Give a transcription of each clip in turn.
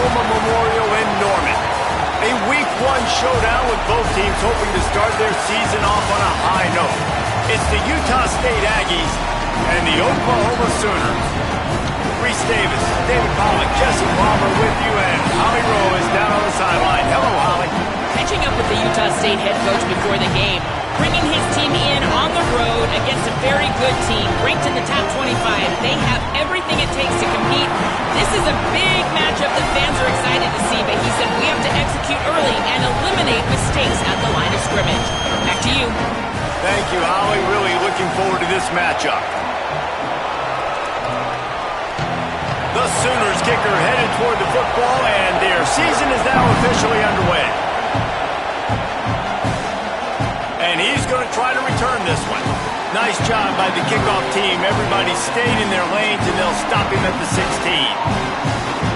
Oklahoma Memorial in Norman. A Week 1 showdown with both teams hoping to start their season off on a high note. It's the Utah State Aggies and the Oklahoma Sooners. Reese Davis, David Pollock, Jesse Palmer with you, and Holly Rowe is down on the sideline. Hello, Holly. Catching up with the Utah State head coach before the game, bringing his team in on the road against a very good team, ranked in the top 25. They have everything it takes to compete. This is a big matchup that fans are excited to see, but he said we have to execute early and eliminate mistakes at the line of scrimmage. Back to you. Thank you, Holly. Really looking forward to this matchup. The Sooners kicker headed toward the football, and their season is now officially underway. And he's going to try to return this one. Nice job by the kickoff team. Everybody stayed in their lanes, and they'll stop him at the 16.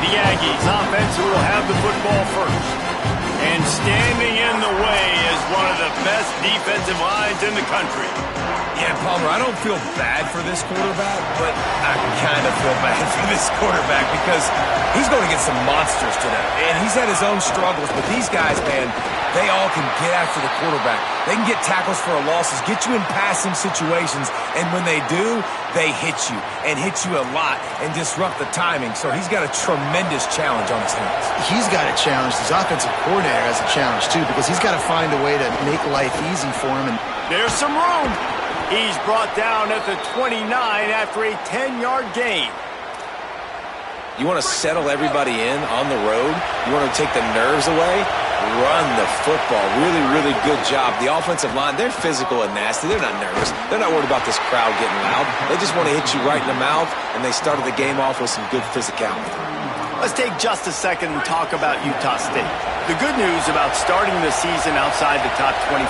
The Aggies offense will have the football first. And standing in the way is one of the best defensive lines in the country. Yeah, Palmer, I don't feel bad for this quarterback, but I kind of feel bad for this quarterback because he's going to get some monsters today. And he's had his own struggles, but these guys, man, they all can get after the quarterback. They can get tackles for losses, get you in passing situations, and when they do, they hit you and hit you a lot and disrupt the timing. So he's got a tremendous challenge on his hands. He's got a challenge. His offensive coordinator has a challenge, too, because he's got to find a way to make life easy for him. And there's some room. He's brought down at the 29 after a 10-yard gain. You want to settle everybody in on the road? You want to take the nerves away? Run the football. Really, really good job. The offensive line, they're physical and nasty. They're not nervous. They're not worried about this crowd getting loud. They just want to hit you right in the mouth, and they started the game off with some good physicality. Let's take just a second and talk about Utah State. The good news about starting the season outside the top 25,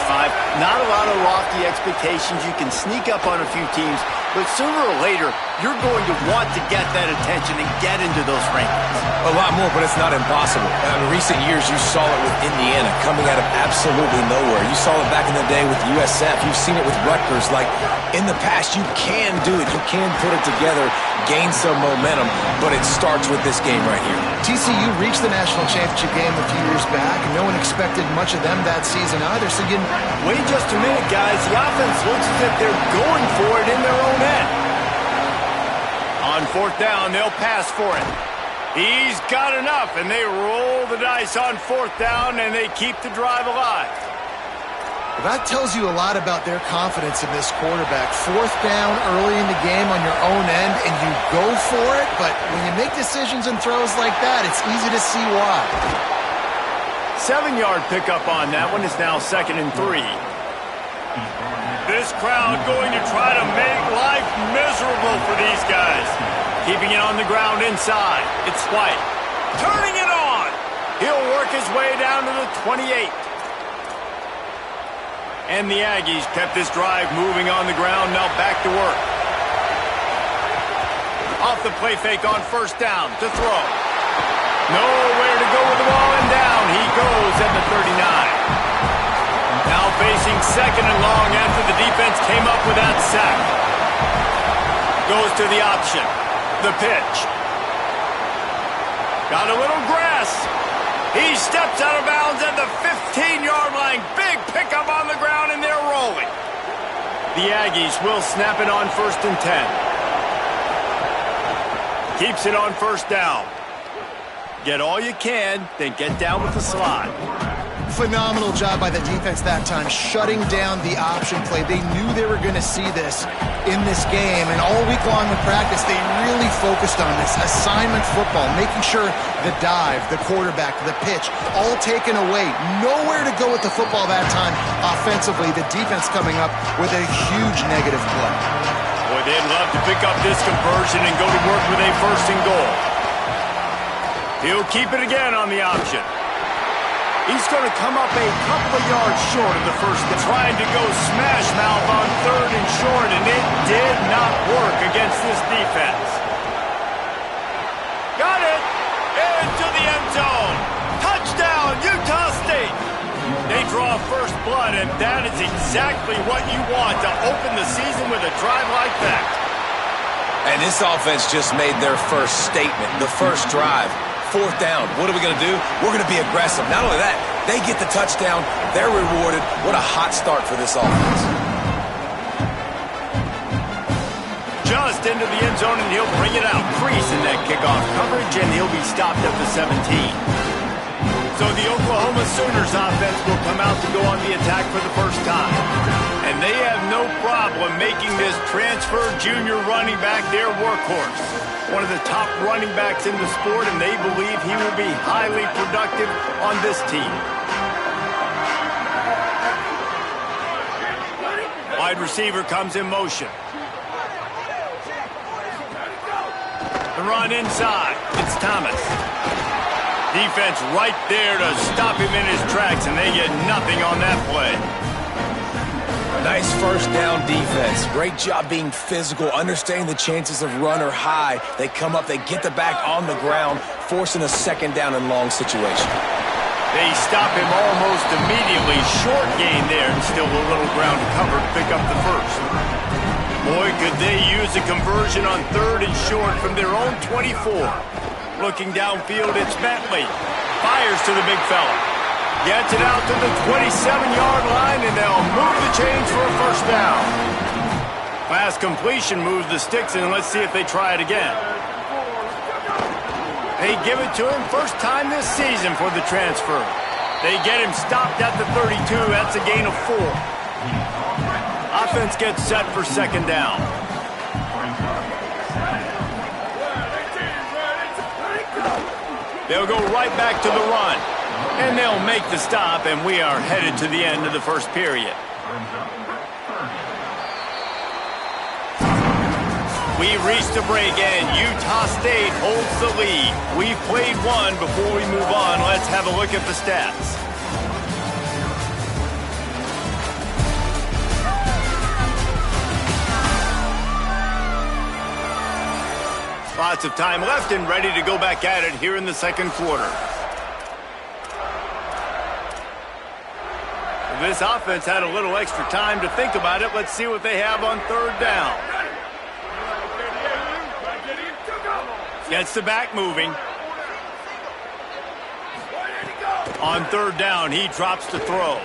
not a lot of lofty expectations. You can sneak up on a few teams, but sooner or later, you're going to want to get that attention and get into those rankings. A lot more, but it's not impossible. In recent years, you saw it with Indiana coming out of absolutely nowhere. You saw it back in the day with USF. You've seen it with Rutgers. Like, in the past, you can do it. You can put it together, gain some momentum, but it starts with this game right here. TCU reached the national championship game a few years back, and no one expected much of them that season either. So again, wait just a minute, guys. The offense looks as if they're going for it in their own end. On fourth down, they'll pass for it. He's got enough, and they roll the dice on fourth down, and they keep the drive alive. Well, that tells you a lot about their confidence in this quarterback. Fourth down early in the game on your own end, and you go for it, but when you make decisions and throws like that, it's easy to see why. 7-yard pickup on that one. Is now 2nd and 3. This crowd going to try to make life miserable for these guys. Keeping it on the ground inside. It's White. Turning it on. He'll work his way down to the 28. And the Aggies kept this drive moving on the ground. Now back to work. Off the play fake on first down to throw. Nowhere to go with the ball, and down he goes at the 39. Now facing 2nd and long after the defense came up with that sack. Goes to the option. The pitch. Got a little grass. He steps out of bounds at the 15-yard line. Big pickup on the ground, and they're rolling. The Aggies will snap it on 1st and 10. Keeps it on first down. Get all you can, then get down with the slide. Phenomenal job by the defense that time, shutting down the option play. They knew they were going to see this in this game, and all week long in practice, they really focused on this assignment football, making sure the dive, the quarterback, the pitch, all taken away. Nowhere to go with the football that time offensively. The defense coming up with a huge negative play. Boy, they'd love to pick up this conversion and go to work with a 1st and goal. He'll keep it again on the option. He's going to come up a couple of yards short of the first. Trying to go smash mouth on 3rd and short, and it did not work against this defense. Got it! Into the end zone. Touchdown, Utah State. They draw first blood, and that is exactly what you want to open the season with a drive like that. And this offense just made their first statement, the first drive. 4th down. What are we going to do? We're going to be aggressive. Not only that, they get the touchdown. They're rewarded. What a hot start for this offense. Just into the end zone, and he'll bring it out. Crease in that kickoff coverage, and he'll be stopped at the 17. So the Oklahoma Sooners offense will come out to go on the attack for the first time. And they have no problem making this transfer junior running back their workhorse. One of the top running backs in the sport, and they believe he will be highly productive on this team. Wide receiver comes in motion. The run inside. It's Thomas. Defense right there to stop him in his tracks, and they get nothing on that play. Nice first down defense. Great job being physical, understanding the chances of run are high. They come up, they get the back on the ground, forcing a 2nd down and long situation. They stop him almost immediately. Short gain there, and still a little ground to cover to pick up the first. Boy, could they use a conversion on 3rd and short from their own 24. Looking downfield, it's Bentley. Fires to the big fella. Gets it out to the 27-yard line, and they'll move the chains for a first down. Fast completion moves the sticks, and let's see if they try it again. They give it to him first time this season for the transfer. They get him stopped at the 32. That's a gain of 4. Offense gets set for 2nd down. They'll go right back to the run. And they'll make the stop, and we are headed to the end of the first period. We've reached a break, and Utah State holds the lead. We've played one. Before we move on, let's have a look at the stats. Lots of time left and ready to go back at it here in the 2nd quarter. This offense had a little extra time to think about it. Let's see what they have on 3rd down. Gets the back moving. On 3rd down, he drops the throw.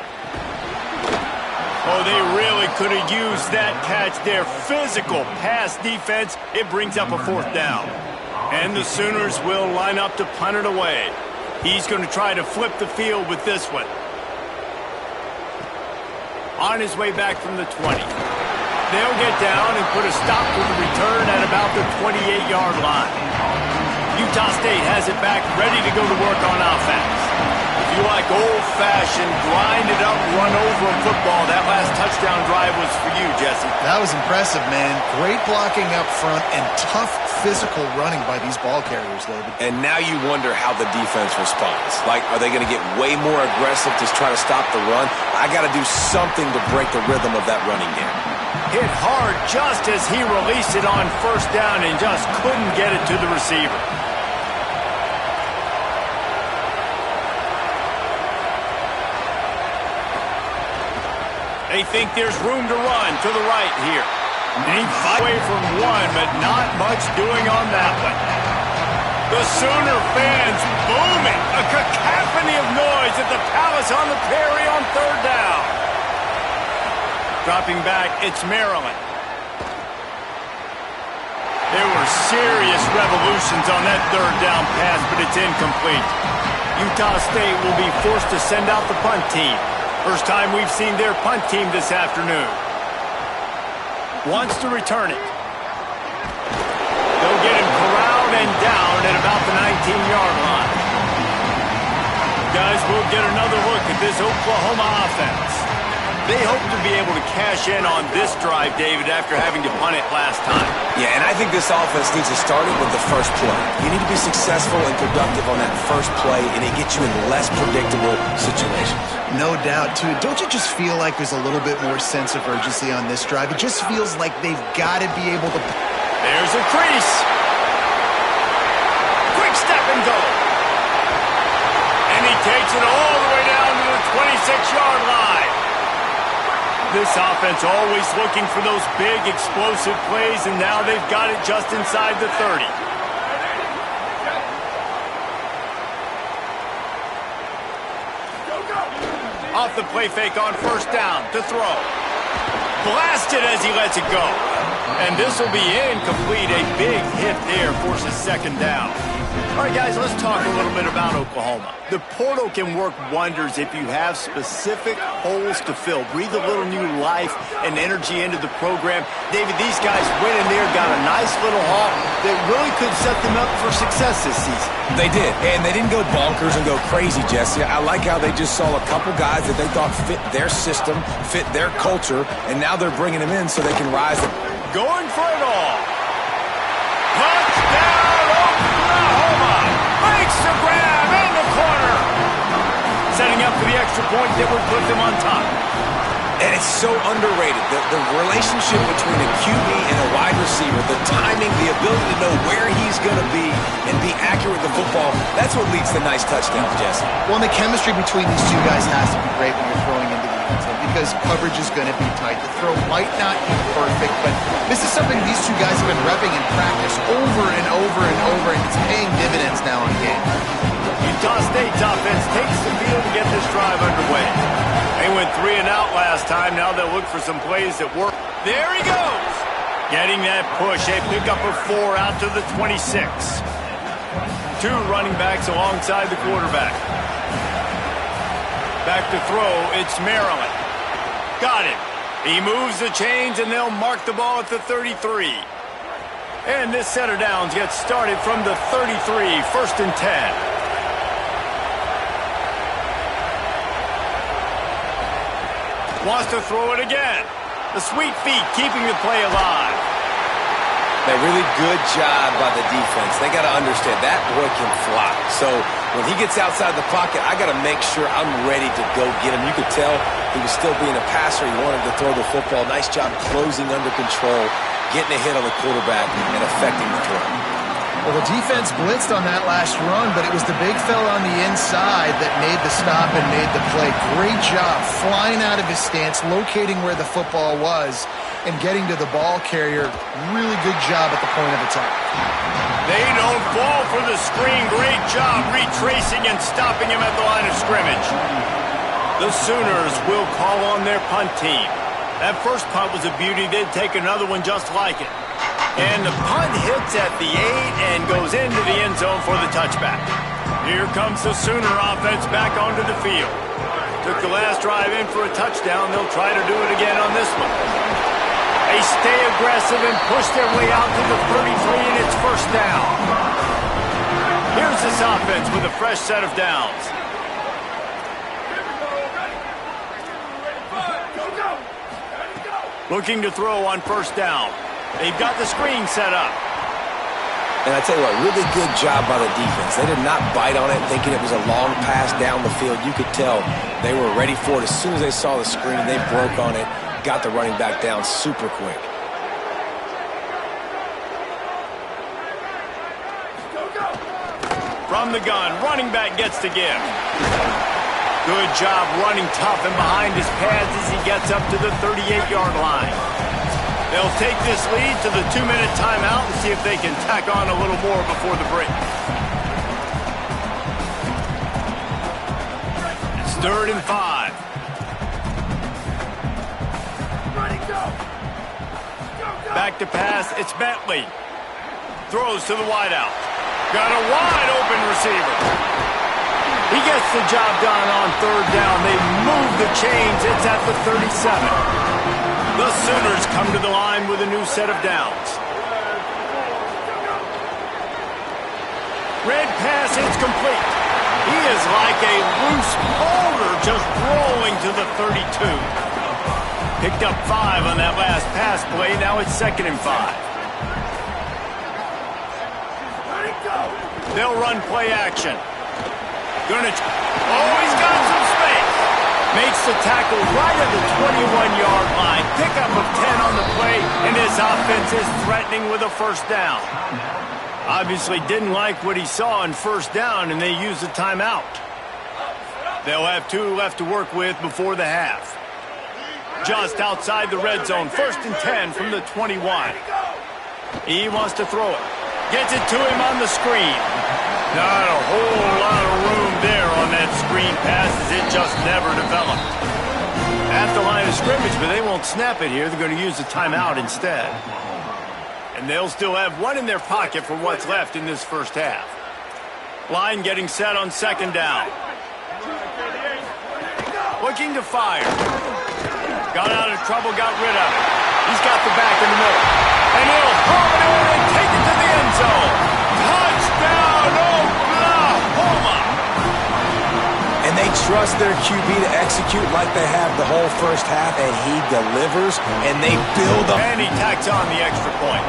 Oh, they really could have used that catch there. Physical pass defense. It brings up a 4th down. And the Sooners will line up to punt it away. He's going to try to flip the field with this one. On his way back from the 20. They'll get down and put a stop to the return at about the 28-yard line. Utah State has it back, ready to go to work on offense. If you like old-fashioned, grind-it-up, run-over football, that last touchdown drive was for you, Jesse. That was impressive, man. Great blocking up front and tough physical running by these ball carriers, David. And now you wonder how the defense responds. Like, are they going to get way more aggressive to try to stop the run? I got to do something to break the rhythm of that running game. Hit hard just as he released it on 1st down and just couldn't get it to the receiver. They think there's room to run to the right here. And he fights away from one, but not much doing on that one. The Sooner fans booming. A cacophony of noise at the Palace on the Prairie on 3rd down. Dropping back, it's Maryland. There were serious revolutions on that 3rd down pass, but it's incomplete. Utah State will be forced to send out the punt team. First time we've seen their punt team this afternoon. Wants to return it. They'll get him corralled and down at about the 19-yard line. Guys, we'll get another look at this Oklahoma offense. They hope to be able to cash in on this drive, David, after having to punt it last time. Yeah, and I think this offense needs to start it with the first play. You need to be successful and productive on that first play, and it gets you in less predictable situations. No doubt, too. Don't you just feel like there's a little bit more sense of urgency on this drive? It just feels like they've got to be able to... There's a crease. Quick step and go. And he takes it all the way down to the 26-yard line. This offense always looking for those big, explosive plays, and now they've got it just inside the 30. Off the play fake on first down to throw. Blasted as he lets it go. And this will be incomplete. A big hit there forces second down. All right, guys, let's talk a little bit about Oklahoma. The portal can work wonders if you have specific holes to fill. Breathe a little new life and energy into the program. David, these guys went in there, got a nice little haul that really could set them up for success this season. They did, and they didn't go bonkers and go crazy, Jesse. I like how they just saw a couple guys that they thought fit their system, fit their culture, and now they're bringing them in so they can rise. Going for it all. Touchdown, Oklahoma. Makes the grab in the corner. Setting up for the extra point that would put them on top. And it's so underrated. The relationship between a QB and a wide receiver, the timing, the ability to know where he's going to be and be accurate with the football, that's what leads to nice touchdowns, Jesse. Well, and the chemistry between these two guys has to be great when you're throwing into the end zone because coverage is going to be tight. The throw might not be perfect, but this is something these two guys have been repping in practice over and over and over, and it's paying dividends now in game. Utah State's offense takes the field to get this drive underway. They went 3 and out last time. Now they'll look for some plays that work. There he goes. Getting that push. A pickup of 4 out to the 26. 2 running backs alongside the quarterback. Back to throw. It's Maryland. Got it. He moves the chains, and they'll mark the ball at the 33. And this set of downs gets started from the 33, 1st and 10. Wants to throw it again. The sweet feet keeping the play alive. A really good job by the defense. They got to understand that boy can fly. So when he gets outside the pocket, I got to make sure I'm ready to go get him. You could tell he was still being a passer. He wanted to throw the football. Nice job closing under control, getting a hit on the quarterback, and affecting the throw. Well, the defense blitzed on that last run, but it was the big fella on the inside that made the stop and made the play. Great job flying out of his stance, locating where the football was, and getting to the ball carrier. Really good job at the point of attack. They don't fall for the screen. Great job retracing and stopping him at the line of scrimmage. The Sooners will call on their punt team. That first punt was a beauty. They'd take another one just like it. And the punt hits at the 8 and goes into the end zone for the touchback. Here comes the Sooner offense back onto the field. Took the last drive in for a touchdown. They'll try to do it again on this one. They stay aggressive and push their way out to the 33, and it's first down. Here's this offense with a fresh set of downs. Looking to throw on first down. They've got the screen set up. And I tell you what, really good job by the defense. They did not bite on it thinking it was a long pass down the field. You could tell they were ready for it. As soon as they saw the screen, they broke on it, got the running back down super quick. From the gun, running back gets to give. Good job running tough and behind his pads as he gets up to the 38-yard line. They'll take this lead to the 2-minute timeout and see if they can tack on a little more before the break. It's 3rd and 5. Back to pass, it's Bentley. Throws to the wideout. Got a wide open receiver. He gets the job done on 3rd down. They move the chains. It's at the 37. The Sooners come to the line with a new set of downs. Red pass, it's complete. He is like a loose boulder just rolling to the 32. Picked up 5 on that last pass play. Now it's 2nd and 5. They'll run play action. He's got some space. Makes the tackle right at the 21-yard line. Pickup of 10 on the play, and his offense is threatening with a first down. Obviously didn't like what he saw on first down, and they used a timeout. They'll have 2 left to work with before the half. Just outside the red zone, 1st and 10 from the 21. He wants to throw it. Gets it to him on the screen. Not a whole lot of room there on that screen pass as it just never developed. At the line of scrimmage, but they won't snap it here. They're going to use the timeout instead. And they'll still have one in their pocket for what's left in this first half. Line getting set on second down. Looking to fire. Got out of trouble, got rid of it. He's got the back in the middle. And he'll haul it in and take it to the end zone. Touchdown, Oklahoma! And they trust their QB to execute like they have the whole first half, and he delivers, and they build up. And he tacks on the extra point.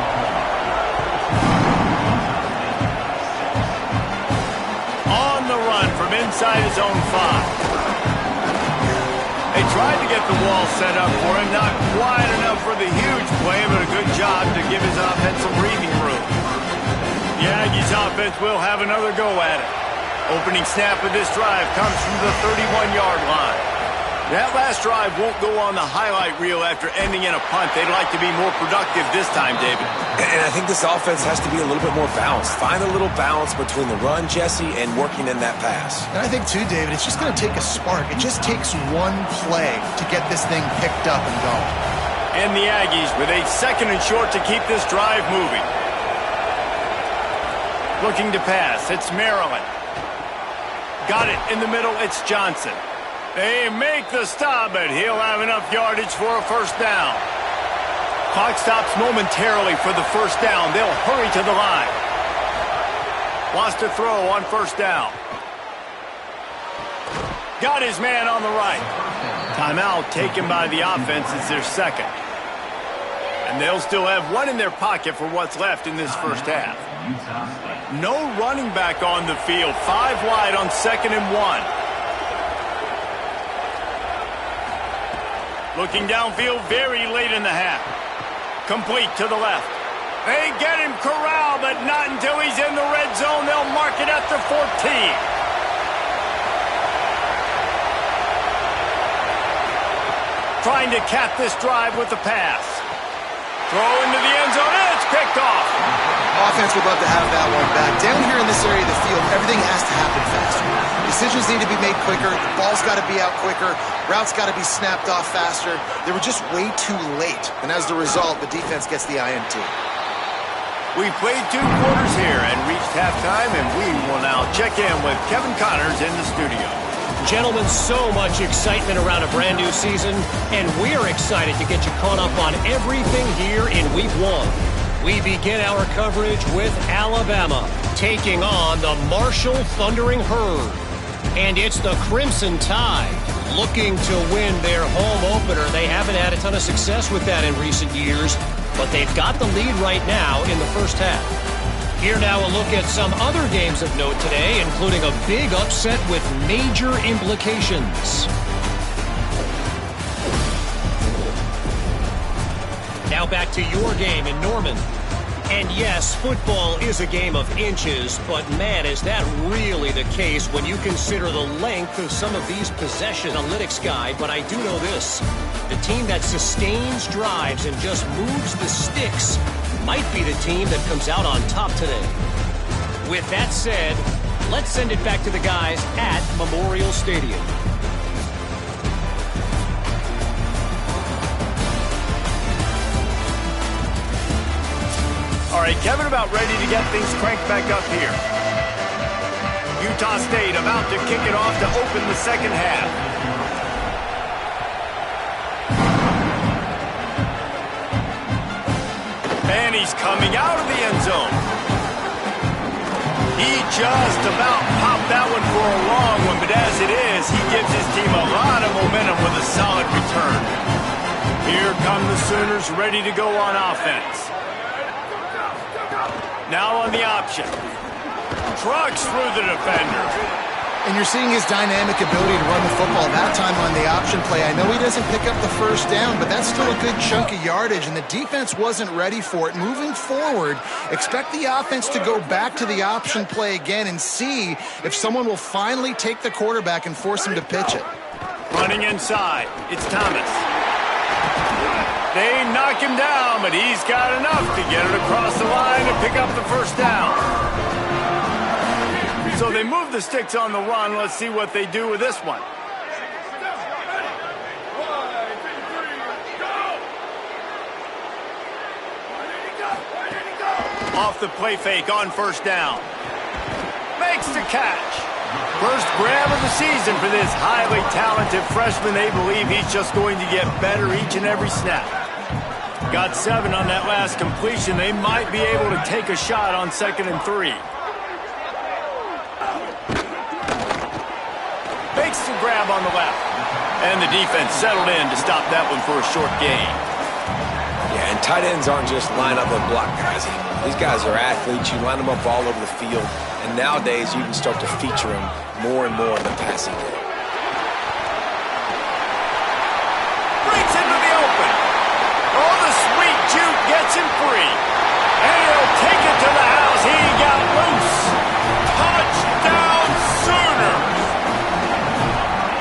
On the run from inside his own 5. They tried to get the wall set up for him, not quite enough for the huge play, but a good job to give his offense some breathing room. The Aggies offense will have another go at it. Opening snap of this drive comes from the 31-yard line. That last drive won't go on the highlight reel after ending in a punt. They'd like to be more productive this time, David. And I think this offense has to be a little bit more balanced. Find a little balance between the run, Jesse, and working in that pass. And I think, too, David, it's just going to take a spark. It just takes one play to get this thing picked up and going. And the Aggies with a second and short to keep this drive moving. Looking to pass. It's Maryland. Got it in the middle. It's Johnson. They make the stop, but he'll have enough yardage for a first down. Clock stops momentarily for the first down. They'll hurry to the line. Wants to throw on first down. Got his man on the right. Timeout taken by the offense. It's their second. And they'll still have one in their pocket for what's left in this first half. No running back on the field. 5 wide on 2nd and 1. Looking downfield very late in the half. Complete to the left. They get him corralled, but not until he's in the red zone. They'll mark it at the 14. Trying to cap this drive with the pass. Throw into the end zone, and it's picked off. Offense would love to have that one back. Down here in this area of the field, everything has to happen faster. Decisions need to be made quicker. The ball's got to be out quicker. Routes got to be snapped off faster. They were just way too late. And as the result, the defense gets the INT. We played 2 quarters here and reached halftime, and we will now check in with Kevin Connors in the studio. Gentlemen, so much excitement around a brand new season, and we're excited to get you caught up on everything here in Week 1. We begin our coverage with Alabama taking on the Marshall Thundering Herd. And it's the Crimson Tide looking to win their home opener. They haven't had a ton of success with that in recent years, but they've got the lead right now in the first half. Here now a look at some other games of note today, including a big upset with major implications. Now back to your game in Norman. And yes, football is a game of inches, but man, is that really the case when you consider the length of some of these possession analytics guide. But I do know this, the team that sustains drives and just moves the sticks might be the team that comes out on top today. With that said, let's send it back to the guys at Memorial Stadium. All right, Kevin, about ready to get things cranked back up here. Utah State about to kick it off to open the second half. And he's coming out of the end zone. He just about popped that one for a long one, but as it is, he gives his team a lot of momentum with a solid return. Here come the Sooners ready to go on offense. Now on the option. Trucks through the defender. And you're seeing his dynamic ability to run the football that time on the option play. I know he doesn't pick up the first down, but that's still a good chunk of yardage, and the defense wasn't ready for it. Moving forward, expect the offense to go back to the option play again and see if someone will finally take the quarterback and force him to pitch it. Running inside. It's Thomas. They knock him down, but he's got enough to get it across the line and pick up the first down. So they move the sticks on the run. Let's see what they do with this one. Off the play fake on first down. Makes the catch. First grab of the season for this highly talented freshman. They believe he's just going to get better each and every snap. Got 7 on that last completion. They might be able to take a shot on 2nd and 3. Makes the grab on the left. And the defense settled in to stop that one for a short gain. Yeah, and tight ends aren't just line up and block guys anymore. These guys are athletes. You line them up all over the field. And nowadays, you can start to feature them more and more in the passing game. Breaks into the open. Oh, the sweet juke gets him free. And he'll take it to the house. He got loose. Touchdown Sooners.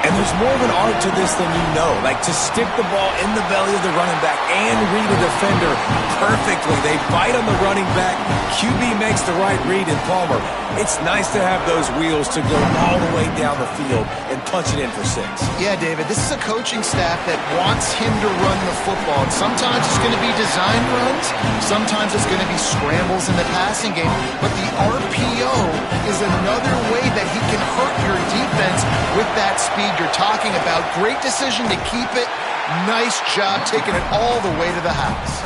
And there's more of an art to this than you know. Like to stick the ball in the belly of the running back and read a defender perfectly. They bite on the running back. QB makes the right read in Palmer. It's nice to have those wheels to go all the way down the field and punch it in for 6. Yeah, David, this is a coaching staff that wants him to run the football. And sometimes it's going to be design runs. Sometimes it's going to be scrambles in the passing game. But the RPO is another way that he can hurt your defense with that speed you're talking about. Great decision to keep it. Nice job taking it all the way to the house.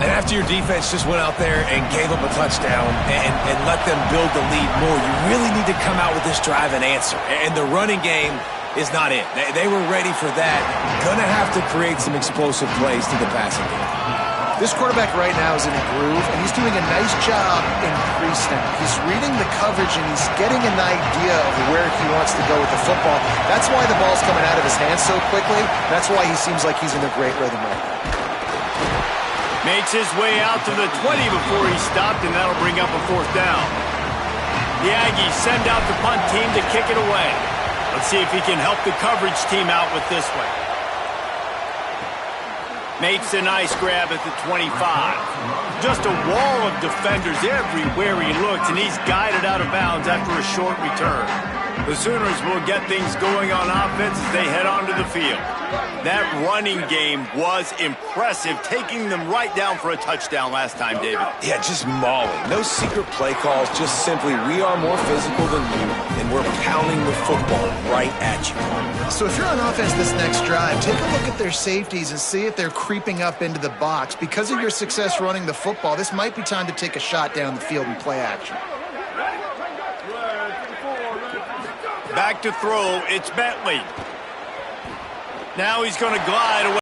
And after your defense just went out there and gave up a touchdown and let them build the lead more, you really need to come out with this drive and answer. And the running game is not it. They were ready for that. Gonna have to create some explosive plays to the passing game. This quarterback right now is in a groove, and he's doing a nice job in pre-snap. He's reading the coverage, and he's getting an idea of where he wants to go with the football. That's why the ball's coming out of his hands so quickly. That's why he seems like he's in a great rhythm right now. Makes his way out to the 20 before he stopped, and that'll bring up a 4th down. The Aggies send out the punt team to kick it away. Let's see if he can help the coverage team out with this one. Makes a nice grab at the 25. Just a wall of defenders everywhere he looks, and he's guided out of bounds after a short return. The Sooners will get things going on offense as they head onto the field. That running game was impressive, taking them right down for a touchdown last time, David. Yeah, just mauling. No secret play calls, just simply we are more physical than you, and we're pounding the football right at you. So if you're on offense this next drive, take a look at their safeties and see if they're creeping up into the box. Because of your success running the football, this might be time to take a shot down the field and play action. Back to throw, it's Bentley. Now he's going to glide away.